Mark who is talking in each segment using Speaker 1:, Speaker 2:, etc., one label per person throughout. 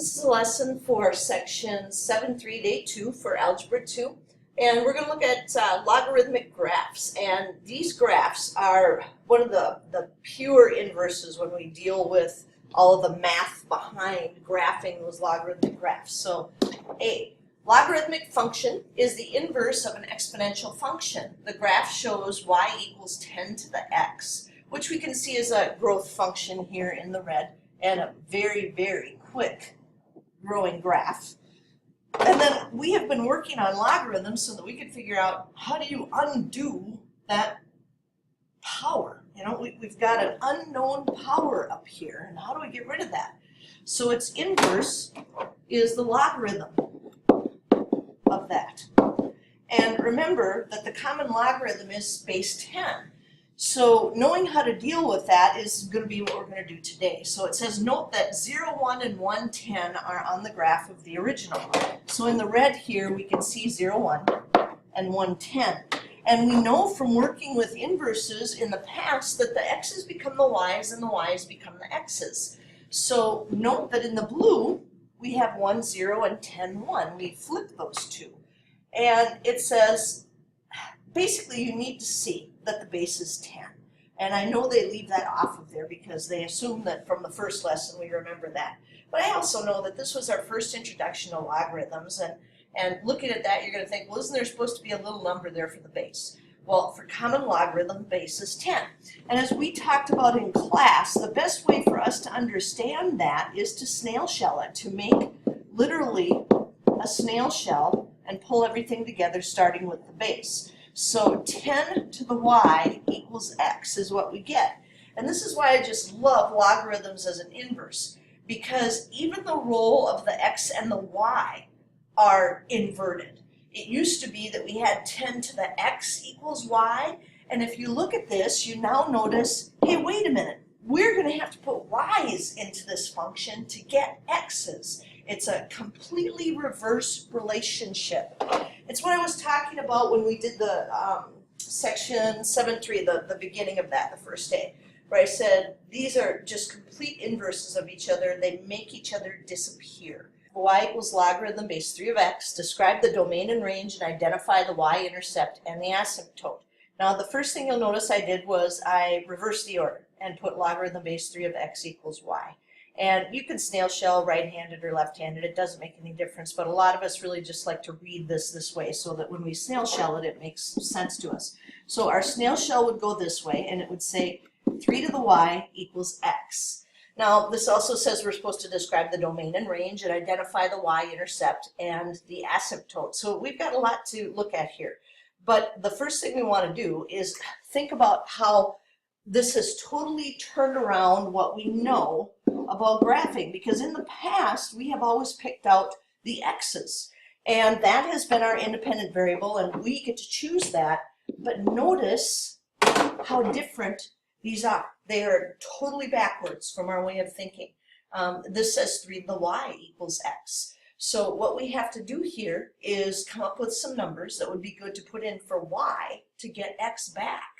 Speaker 1: This is a lesson for section 7.3, day 2 for Algebra 2. And we're going to look at logarithmic graphs. And these graphs are one of the pure inverses when we deal with all of the math behind graphing those logarithmic graphs. So a logarithmic function is the inverse of an exponential function. The graph shows y equals 10 to the x, which we can see as a growth function here in the red, and a very, very quick growing graph. And then we have been working on logarithms so that we could figure out how do you undo that power. You know, we've got an unknown power up here, and how do we get rid of that? So its inverse is the logarithm of that. And remember that the common logarithm is base 10. So knowing how to deal with that is going to be what we're going to do today. So it says note that 0, 1, and 1, 10 are on the graph of the original. So in the red here we can see 0, 1 and 1, 10. And we know from working with inverses in the past that the x's become the y's and the y's become the x's. So note that in the blue we have 1, 0 and 10, 1. We flip those two. And it says basically you need to see that the base is 10. And I know they leave that off of there because they assume that from the first lesson we remember that. But I also know that this was our first introduction to logarithms, and looking at that you're going to think, well, isn't there supposed to be a little number there for the base? Well, for common logarithm, base is 10. And as we talked about in class, the best way for us to understand that is to snail shell it, to make literally a snail shell and pull everything together starting with the base. So 10 to the y equals x is what we get. And this is why I just love logarithms as an inverse, because even the role of the x and the y are inverted. It used to be that we had 10 to the x equals y, and if you look at this, you now notice, hey, wait a minute, we're going to have to put y's into this function to get x's. It's a completely reverse relationship. It's what I was talking about when we did the section 7.3, the beginning of that, the first day, where I said these are just complete inverses of each other. They make each other disappear. Y equals logarithm base 3 of x. Describe the domain and range and identify the y-intercept and the asymptote. Now the first thing you'll notice I did was I reversed the order and put logarithm base 3 of x equals y. And you can snail shell right-handed or left-handed, it doesn't make any difference, but a lot of us really just like to read this way so that when we snail shell it, it makes sense to us. So our snail shell would go this way, and it would say 3 to the y equals x. Now this also says we're supposed to describe the domain and range and identify the y-intercept and the asymptote. So we've got a lot to look at here. But the first thing we want to do is think about how this has totally turned around what we know about graphing, because in the past we have always picked out the x's, and that has been our independent variable and we get to choose that. But notice how different these are. They are totally backwards from our way of thinking. This says 3 to the y equals x. So what we have to do here is come up with some numbers that would be good to put in for y to get x back.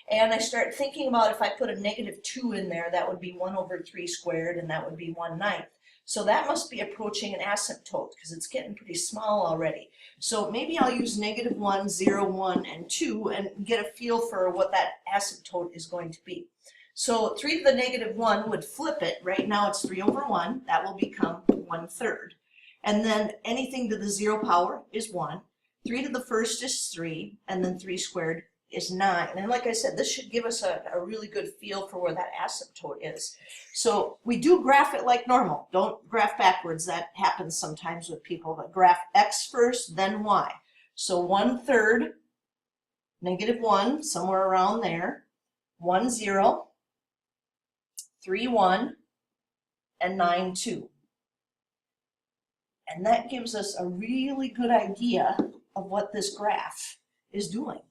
Speaker 1: And I start thinking about if I put a -2 in there, that would be 1 over 3 squared, and that would be 1/9. So that must be approaching an asymptote because it's getting pretty small already. So maybe I'll use -1, 0, 1, and 2 and get a feel for what that asymptote is going to be. So 3 to the -1 would flip it. Right now it's 3 over 1. That will become 1/3. And then anything to the 0 power is 1. 3 to the first is 3, and then 3 squared is 9. And like I said, this should give us a really good feel for where that asymptote is. So we do graph it like normal. Don't graph backwards. That happens sometimes with people, but graph x first, then y. So 1/3, -1, somewhere around there, 1, 0, 3, 1, and 9, 2. And that gives us a really good idea of what this graph is doing.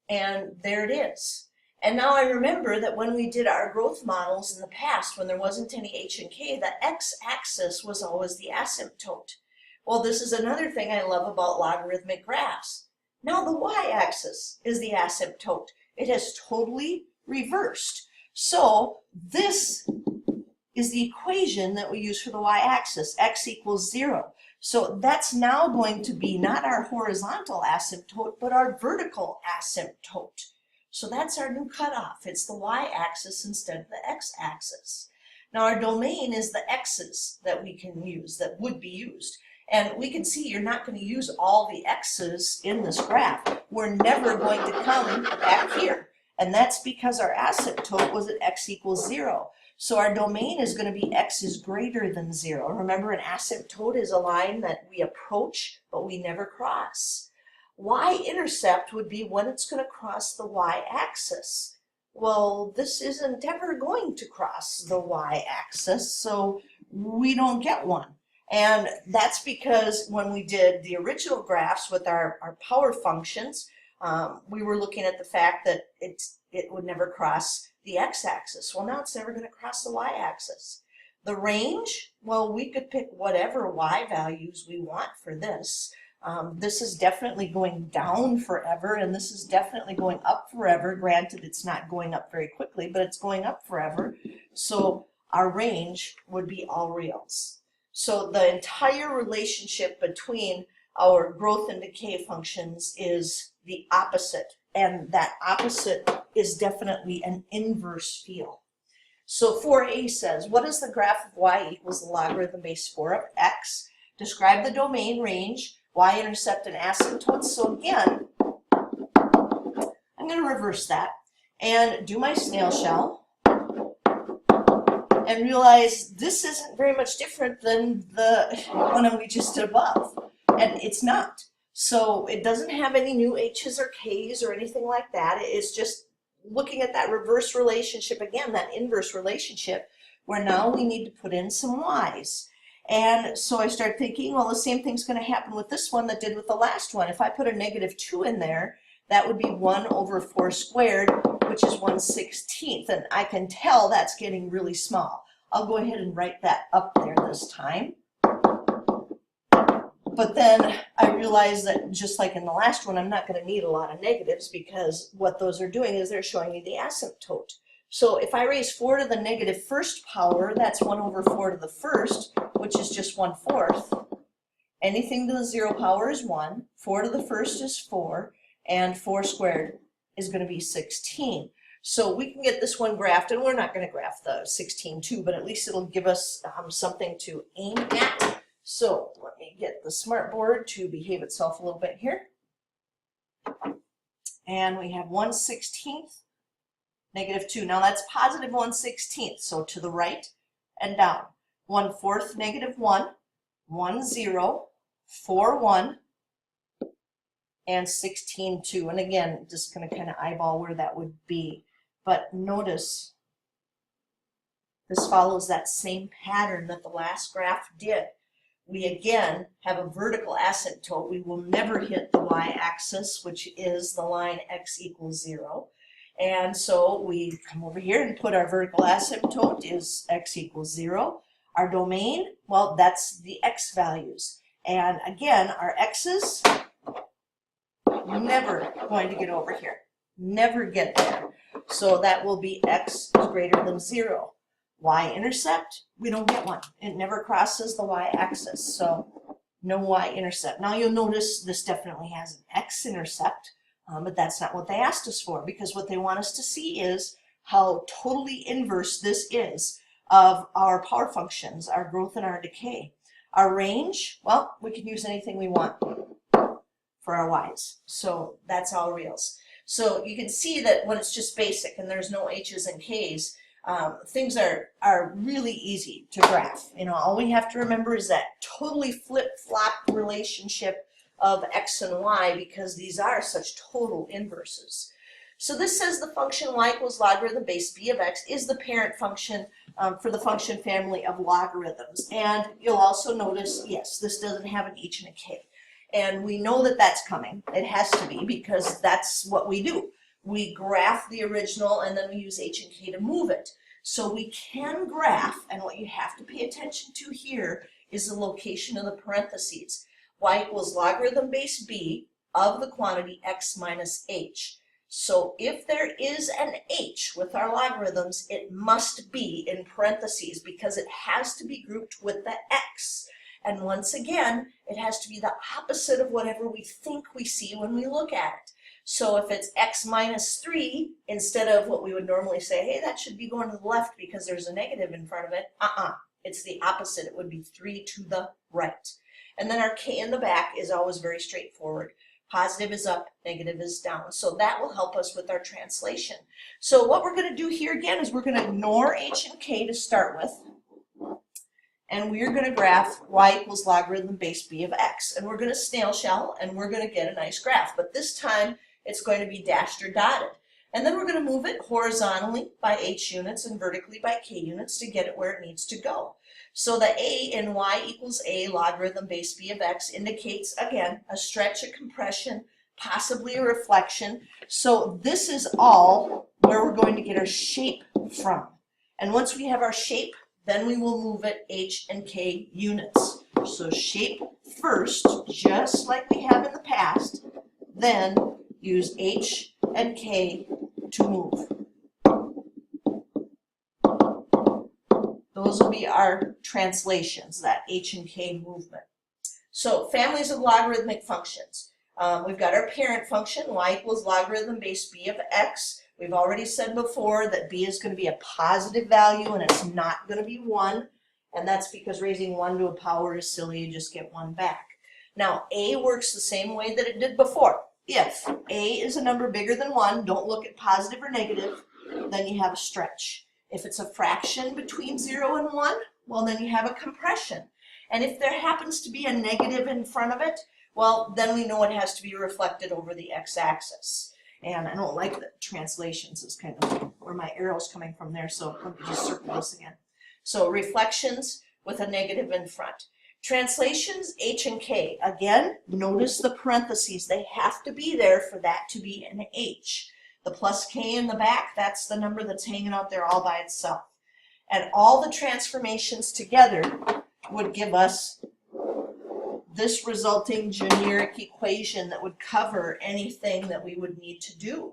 Speaker 1: And there it is. And now I remember that when we did our growth models in the past, when there wasn't any h and k, the x-axis was always the asymptote. Well, this is another thing I love about logarithmic graphs. Now the y-axis is the asymptote. It has totally reversed. So this is the equation that we use for the y-axis, x equals 0. So that's now going to be not our horizontal asymptote, but our vertical asymptote. So that's our new cutoff. It's the y-axis instead of the x-axis. Now our domain is the x's that we can use, that would be used. And we can see you're not going to use all the x's in this graph. We're never going to come back here. And that's because our asymptote was at x equals 0. So our domain is going to be x is greater than 0. Remember, an asymptote is a line that we approach, but we never cross. Y-intercept would be when it's going to cross the y-axis. Well, this isn't ever going to cross the y-axis, so we don't get one. And that's because when we did the original graphs with our power functions, we were looking at the fact that it would never cross the x-axis. Well, now it's never going to cross the y-axis. The range, well, we could pick whatever y values we want for this. This is definitely going down forever, and this is definitely going up forever. Granted, it's not going up very quickly, but it's going up forever. So our range would be all reals. So the entire relationship between our growth and decay functions is the opposite, and that opposite is definitely an inverse field. So 4a says, what is the graph of y equals the logarithm base 4 of x? Describe the domain, range, y-intercept, and asymptotes. So again, I'm going to reverse that and do my snail shell and realize this isn't very much different than the one we just did above, and it's not. So it doesn't have any new h's or k's or anything like that. It's just looking at that reverse relationship again, that inverse relationship, where now we need to put in some y's. And so I start thinking, well, the same thing's going to happen with this one that did with the last one. If I put a -2 in there, that would be 1 over 4 squared, which is 1/16. And I can tell that's getting really small. I'll go ahead and write that up there this time. But then I realize that just like in the last one, I'm not going to need a lot of negatives, because what those are doing is they're showing me the asymptote. So if I raise 4 to the -1st power, that's 1 over 4 to the 1st, which is just 1/4. Anything to the 0 power is 1. 4 to the 1st is 4. And 4 squared is going to be 16. So we can get this one graphed, and we're not going to graph the 16 too, but at least it'll give us something to aim at. So let me get the smartboard to behave itself a little bit here. And we have 1/16, -2. Now that's positive 1/16, so to the right and down. 1/4, -1, 1, 0, 4, 1, and 16, 2. And again, just going to kind of eyeball where that would be. But notice this follows that same pattern that the last graph did. We again have a vertical asymptote. We will never hit the y-axis, which is the line x equals 0. And so we come over here and put our vertical asymptote is x equals 0. Our domain, well, that's the x values. And again, our x's, never going to get over here. Never get there. So that will be x is greater than 0. Y-intercept, we don't get one. It never crosses the y-axis, so no y-intercept. Now you'll notice this definitely has an x-intercept, but that's not what they asked us for, because what they want us to see is how totally inverse this is of our power functions, our growth and our decay. Our range, well, we can use anything we want for our y's. So that's all reals. So you can see that when it's just basic and there's no h's and k's, things are really easy to graph. You know, all we have to remember is that totally flip-flop relationship of x and y, because these are such total inverses. So this says the function y equals logarithm base b of x is the parent function for the function family of logarithms. And you'll also notice, yes, this doesn't have an h and a k. And we know that that's coming. It has to be, because that's what we do. We graph the original and then we use h and k to move it. So we can graph, and what you have to pay attention to here is the location of the parentheses. Y equals logarithm base b of the quantity x minus h. So if there is an h with our logarithms, it must be in parentheses because it has to be grouped with the x. And once again, it has to be the opposite of whatever we think we see when we look at it. So if it's x minus 3, instead of what we would normally say, hey, that should be going to the left because there's a negative in front of it, it's the opposite. It would be 3 to the right. And then our k in the back is always very straightforward. Positive is up, negative is down. So that will help us with our translation. So what we're going to do here again is we're going to ignore h and k to start with. And we're going to graph y equals logarithm base b of x. And we're going to snail shell and we're going to get a nice graph. But this time it's going to be dashed or dotted. And then we're going to move it horizontally by h units and vertically by k units to get it where it needs to go. So the a in y equals a logarithm base b of x indicates, again, a stretch, a compression, possibly a reflection. So this is all where we're going to get our shape from. And once we have our shape, then we will move it h and k units. So shape first, just like we have in the past, then use h and k to move. Those will be our translations, that h and k movement. So families of logarithmic functions. We've got our parent function, y equals logarithm base b of x. We've already said before that b is going to be a positive value and it's not going to be 1. And that's because raising 1 to a power is silly, you just get 1 back. Now a works the same way that it did before. If a is a number bigger than 1, don't look at positive or negative, then you have a stretch. If it's a fraction between 0 and 1, well, then you have a compression. And if there happens to be a negative in front of it, well, then we know it has to be reflected over the x-axis. And I don't like the translations, is kind of where my arrow's coming from there, so let me just circle this again. So reflections with a negative in front. Translations, h and k. Again, notice the parentheses. They have to be there for that to be an h. The plus k in the back, that's the number that's hanging out there all by itself. And all the transformations together would give us this resulting generic equation that would cover anything that we would need to do.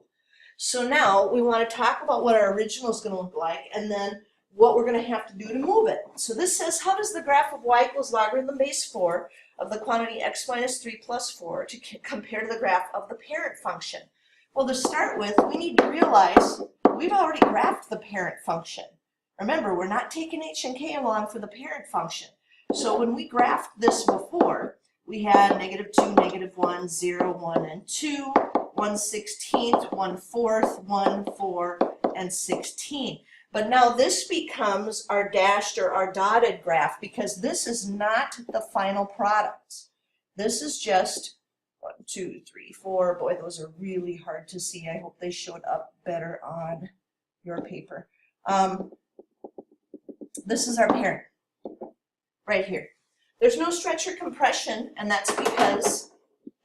Speaker 1: So now we want to talk about what our original is going to look like and then what we're going to have to do to move it. So this says, how does the graph of y equals logarithm base 4 of the quantity x minus 3 plus 4 to compare to the graph of the parent function? Well, to start with, we need to realize we've already graphed the parent function. Remember, we're not taking h and k along for the parent function. So when we graphed this before, we had -2, -1, 0, 1, and 2, 1/16, 1/4, 1, 4, and 16. But now this becomes our dashed or our dotted graph because this is not the final product. This is just 1, 2, 3, 4. Boy, those are really hard to see. I hope they showed up better on your paper. This is our parent right here. There's no stretch or compression, and that's because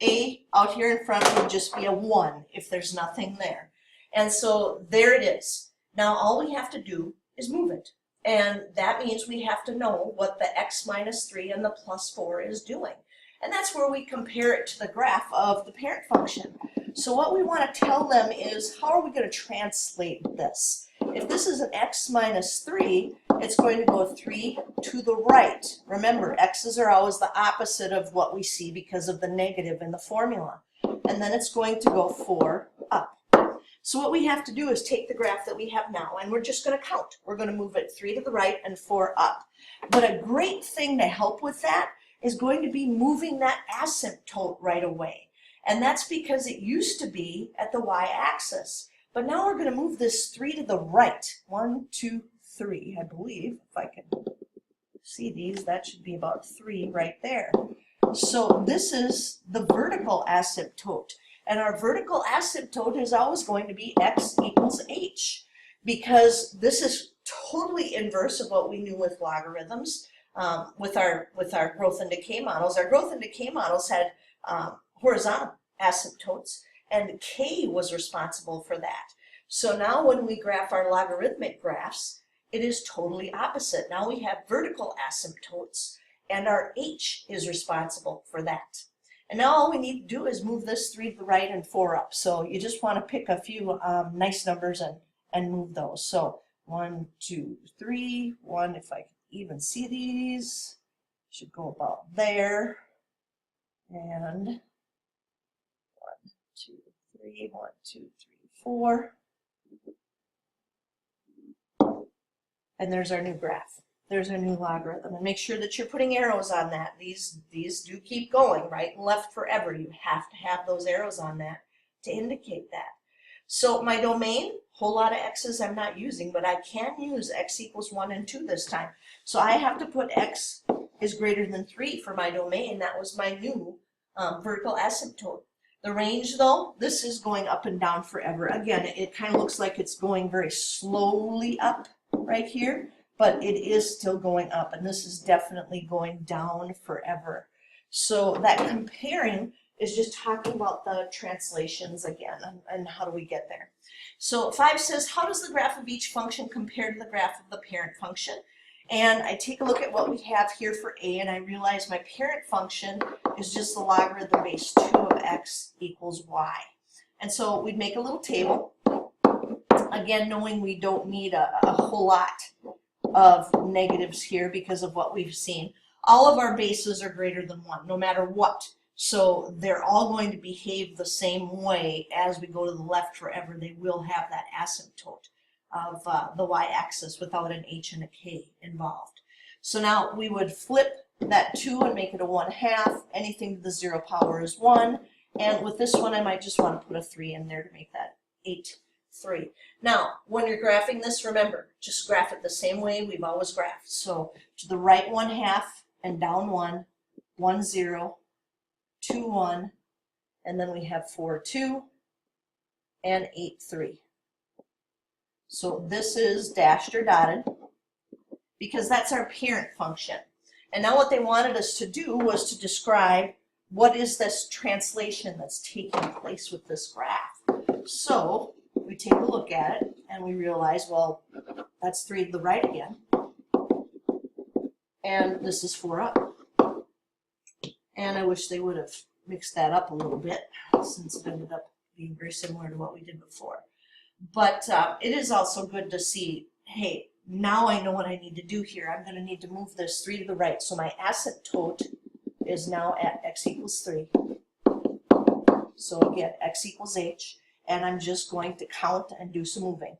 Speaker 1: a out here in front would just be a 1 if there's nothing there. And so there it is. Now all we have to do is move it. And that means we have to know what the x minus 3 and the plus 4 is doing. And that's where we compare it to the graph of the parent function. So what we want to tell them is, how are we going to translate this? If this is an x minus 3, it's going to go 3 to the right. Remember, x's are always the opposite of what we see because of the negative in the formula. And then it's going to go 4 up. So what we have to do is take the graph that we have now, and we're just going to count. We're going to move it 3 to the right and 4 up. But a great thing to help with that is going to be moving that asymptote right away. And that's because it used to be at the y-axis. But now we're going to move this 3 to the right. 1, 2, 3, I believe. If I can see these, that should be about 3 right there. So this is the vertical asymptote. And our vertical asymptote is always going to be x equals h, because this is totally inverse of what we knew with logarithms, with our growth and decay models. Our growth and decay models had horizontal asymptotes, and k was responsible for that. So now when we graph our logarithmic graphs, it is totally opposite. Now we have vertical asymptotes, and our h is responsible for that. And now all we need to do is move this 3 to the right and 4 up. So you just want to pick a few nice numbers and move those. So 1, 2, 3, 1, if I can even see these, should go about there. And 1, 2, 3, 1, 2, 3, 4. And there's our new graph. There's our new logarithm. And make sure that you're putting arrows on that. These do keep going right and left forever. You have to have those arrows on that to indicate that. So my domain, whole lot of x's I'm not using, but I can use x equals 1 and 2 this time. So I have to put x is greater than 3 for my domain. That was my new vertical asymptote. The range, though, this is going up and down forever. Again, it kind of looks like it's going very slowly up right here, but it is still going up, and this is definitely going down forever. So that comparing is just talking about the translations again, and how do we get there. So 5 says, how does the graph of each function compare to the graph of the parent function? And I take a look at what we have here for a, and I realize my parent function is just the logarithm base 2 of x equals y. And so we'd make a little table, again knowing we don't need a whole lot of negatives here because of what we've seen. All of our bases are greater than 1, no matter what. So they're all going to behave the same way as we go to the left forever. They will have that asymptote of the y-axis without an h and a k involved. So now we would flip that 2 and make it a 1/2. Anything to the 0 power is 1. And with this one, I might just want to put a 3 in there to make that 8, 3. Now, when you're graphing this, remember, just graph it the same way we've always graphed. So to the right 1/2 and down 1, 1, 0, 2, 1, and then we have 4, 2, and 8, 3. So this is dashed or dotted because that's our parent function. And now what they wanted us to do was to describe what is this translation that's taking place with this graph. So we take a look at it and we realize, well, that's 3 to the right again. And this is 4 up. And I wish they would have mixed that up a little bit since it ended up being very similar to what we did before. But it is also good to see, hey, now I know what I need to do here. I'm going to need to move this 3 to the right. So my asymptote is now at x equals 3. So again, x equals h. And I'm just going to count and do some moving.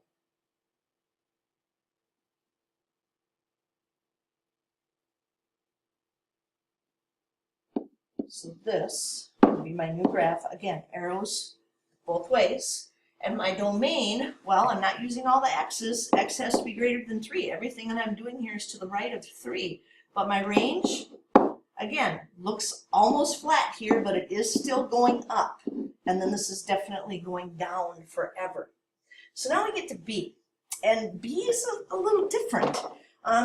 Speaker 1: So this will be my new graph. Again, arrows both ways. And my domain, well, I'm not using all the x's. X has to be greater than 3. Everything that I'm doing here is to the right of 3. But my range, again, looks almost flat here, but it is still going up. And then this is definitely going down forever. So now we get to B. And B is a little different.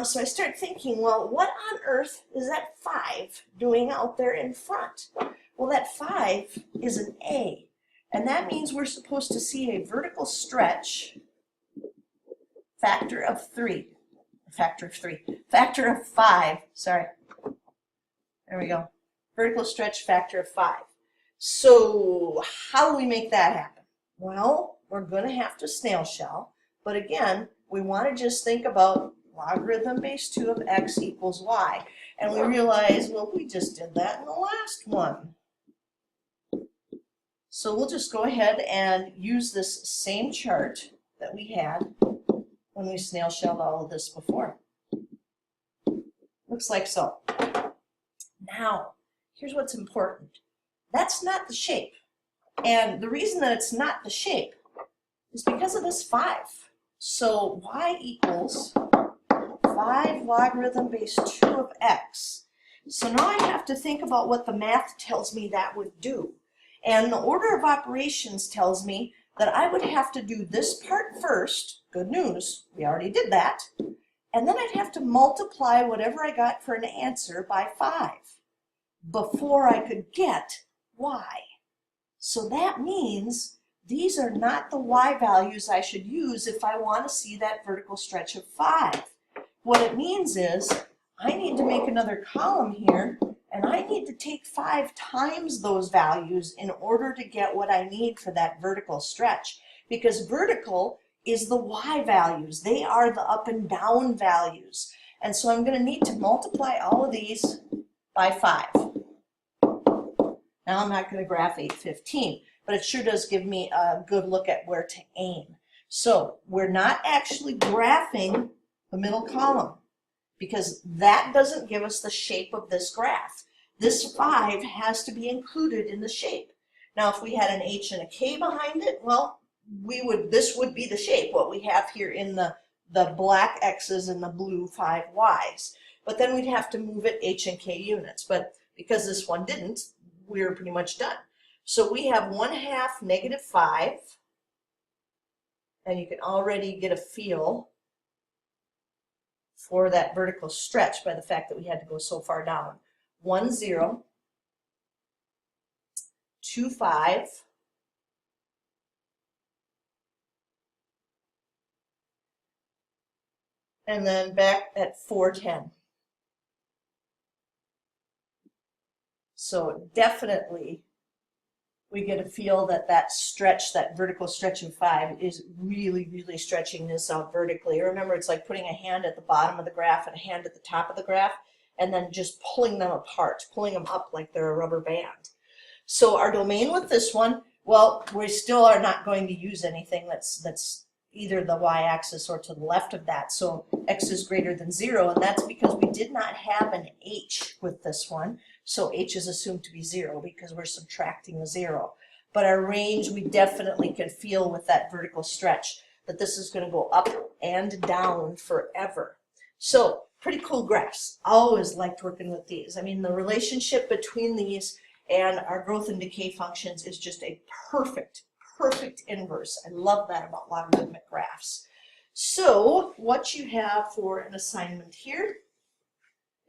Speaker 1: So I start thinking, well, what on earth is that 5 doing out there in front? Well, that 5 is an A. And that means we're supposed to see a vertical stretch factor of 5, sorry. There we go. Vertical stretch factor of 5. So how do we make that happen? Well, we're going to have to snail shell. But again, we want to just think about logarithm base 2 of x equals y. And we realize, well, we just did that in the last one. So we'll just go ahead and use this same chart that we had when we snail shelled all of this before. Looks like so. Now, here's what's important. That's not the shape. And the reason that it's not the shape is because of this 5. So y equals 5 logarithm base 2 of x. So now I have to think about what the math tells me that would do. And the order of operations tells me that I would have to do this part first. Good news, we already did that. And then I'd have to multiply whatever I got for an answer by 5 before I could get y. So that means these are not the y values I should use if I want to see that vertical stretch of 5. What it means is I need to make another column here And I need to take 5 times those values in order to get what I need for that vertical stretch, because vertical is the y values. They are the up and down values. And so I'm going to need to multiply all of these by 5. Now I'm not going to graph 815, but it sure does give me a good look at where to aim. So we're not actually graphing the middle column, because that doesn't give us the shape of this graph. This 5 has to be included in the shape. Now if we had an h and a k behind it, well, this would be the shape, what we have here in the black x's and the blue 5 y's. But then we'd have to move it h and k units. But because this one didn't, we're pretty much done. So we have 1/2 negative 5, and you can already get a feel for that vertical stretch by the fact that we had to go so far down. 1, 0, 2, 5, and then back at 4, 10. So definitely we get a feel that that stretch, that vertical stretch of 5 is really, really stretching this out vertically. Remember, it's like putting a hand at the bottom of the graph and a hand at the top of the graph, and then just pulling them apart, pulling them up like they're a rubber band. So our domain with this one, well, we still are not going to use anything that's either the y-axis or to the left of that. So x is greater than 0, and that's because we did not have an h with this one. So h is assumed to be 0 because we're subtracting the 0. But our range, we definitely can feel with that vertical stretch that this is going to go up and down forever. So pretty cool graphs. Always liked working with these. I mean, the relationship between these and our growth and decay functions is just a perfect inverse. I love that about logarithmic graphs. So what you have for an assignment here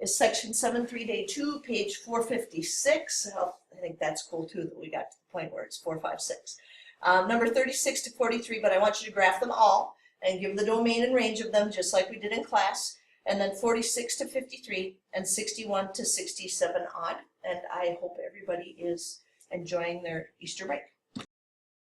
Speaker 1: is section 7.3 day 2, page 456. I think that's cool too that we got to the point where it's 456. Number 36 to 43, but I want you to graph them all and give the domain and range of them just like we did in class. And then 46 to 53 and 61 to 67 odd. And I hope everybody is enjoying their Easter break.